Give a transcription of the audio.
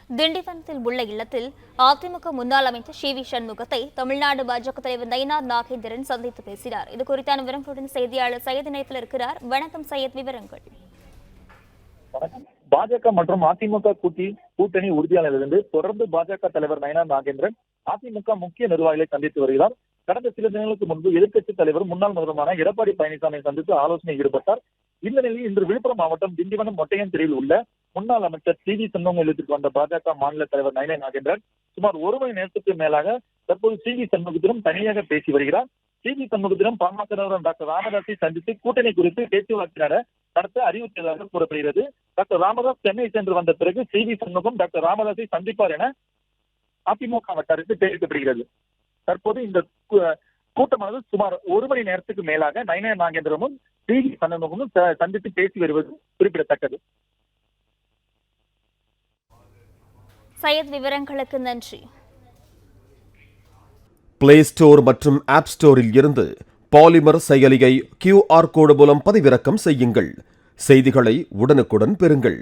திண்டிவனத்தில் உள்ள இல்லத்தில் அதிமுக முன்னாள் அமைச்சர் சி வி சண்முகத்தை தமிழ்நாடு பாஜக தலைவர் நயினார் நாகேந்திரன் சந்தித்து பேசினார். இது குறித்தான விவரங்களுடன் செய்தியாளர் சையத் இணைப்பில் இருக்கிறார். வணக்கம் சையத், விவரங்கள். பாஜக மற்றும் அதிமுக கூட்டணி உறுதியாளரிலிருந்து தொடர்ந்து பாஜக தலைவர் நயினார் நாகேந்திரன் அதிமுக முக்கிய நிர்வாகிகளை சந்தித்து வருகிறார். கடந்த சில தினங்களுக்கு முன்பு எதிர்க்கட்சித் தலைவர் முன்னாள் முதல்வரான எடப்பாடி பழனிசாமி சந்தித்து ஆலோசனை ஈடுபட்டார். இந்த நிலையில் இன்று விழுப்புரம் மாவட்டம் திண்டிவனம் மொட்டையன்திரையில் உள்ள முன்னாள் அமைச்சர் சி வி சண்முகம் இல்லத்திற்கு வந்த பாஜக மாநில தலைவர் நயினார் நாகேந்திரன் சுமார் ஒரு மணி நேரத்துக்கு மேலாக தற்போது சி வி சண்முகத்திடம் தனியாக பேசி வருகிறார். சி வி சண்முகத்திடம் பாமக டாக்டர் ராமதாஸை சந்தித்து கூட்டணி குறித்து பேச்சுவார்த்தை நடத்த அறிவுறுத்தியதாக கூறப்படுகிறது. டாக்டர் ராமதாஸ் சென்னை சென்று வந்த பிறகு சி வி சண்முகம் டாக்டர் ராமதாஸை சந்திப்பார் என அதிமுக வட்டாரத்தில் தெரிவிக்கப்படுகிறது. தற்போது இந்த கூட்டமானது சுமார் ஒரு மணி நேரத்துக்கு மேலாக நயினார் நாகேந்திரமும் சி வி சண்முகமும் சந்தித்து பேசி வருவது குறிப்பிடத்தக்கது. சையத், விவரங்களுக்கு நன்றி. பிளே ஸ்டோர் மற்றும் ஆப் ஸ்டோரில் இருந்து பாலிமர் செயலியை QR கோடு மூலம் பதிவிறக்கம் செய்யுங்கள். செய்திகளை உடனுக்குடன் பெறுங்கள்.